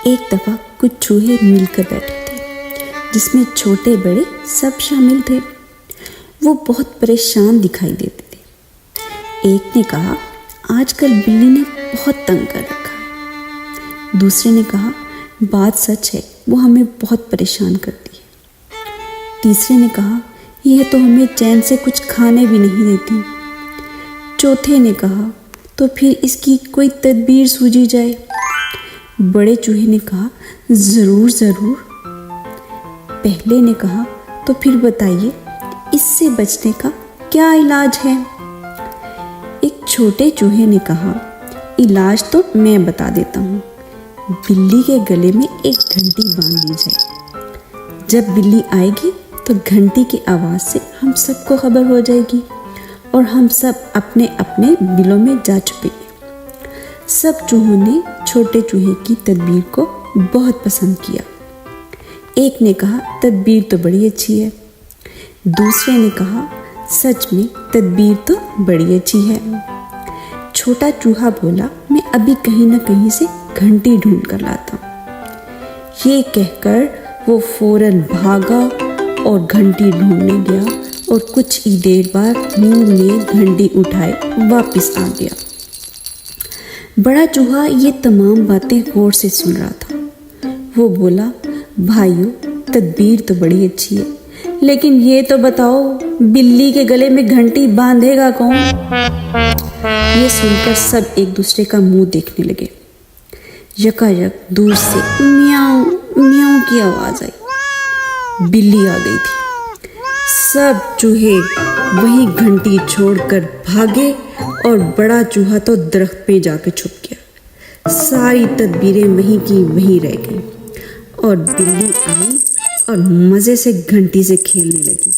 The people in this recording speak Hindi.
एक दफ़ा कुछ चूहे मिलकर बैठे थे जिसमें छोटे बड़े सब शामिल थे। वो बहुत परेशान दिखाई देते थे। एक ने कहा, आजकल बिल्ली ने बहुत तंग कर रखा है। दूसरे ने कहा, बात सच है, वो हमें बहुत परेशान करती है। तीसरे ने कहा, यह तो हमें चैन से कुछ खाने भी नहीं देती। चौथे ने कहा, तो फिर इसकी कोई तदबीर सूझी जाए। बड़े चूहे ने कहा, ज़रूर ज़रूर। पहले ने कहा, तो फिर बताइए इससे बचने का क्या इलाज है। एक छोटे चूहे ने कहा, इलाज तो मैं बता देता हूँ। बिल्ली के गले में एक घंटी बांध दी जाए। जब बिल्ली आएगी तो घंटी की आवाज़ से हम सबको खबर हो जाएगी और हम सब अपने अपने बिलों में जा छुपेंगे। सब चूहों ने छोटे चूहे की तदबीर को बहुत पसंद किया। एक ने कहा, तदबीर तो बड़ी अच्छी है। दूसरे ने कहा, सच में तदबीर तो बड़ी अच्छी है। छोटा चूहा बोला, मैं अभी कहीं ना कहीं से घंटी ढूंढ कर लाता हूँ। ये कहकर वो फौरन भागा और घंटी ढूंढने गया और कुछ ही देर बाद मुंह में घंटी उठाए वापस आ गया। बड़ा चूहा ये तमाम बातें गौर से सुन रहा था। वो बोला, भाइयों, तदबीर तो बड़ी अच्छी है, लेकिन ये तो बताओ बिल्ली के गले में घंटी बांधेगा कौन। ये सुनकर सब एक दूसरे का मुंह देखने लगे। यकायक दूर से म्याऊं म्याऊं की आवाज़ आई। बिल्ली आ गई थी। सब चूहे वही घंटी छोड़कर भागे और बड़ा चूहा तो दरख्त पे जाकर छुप गया। सारी तदबीरें वहीं की वहीं रह गई और बिल्ली आई और मज़े से घंटी से खेलने लगी।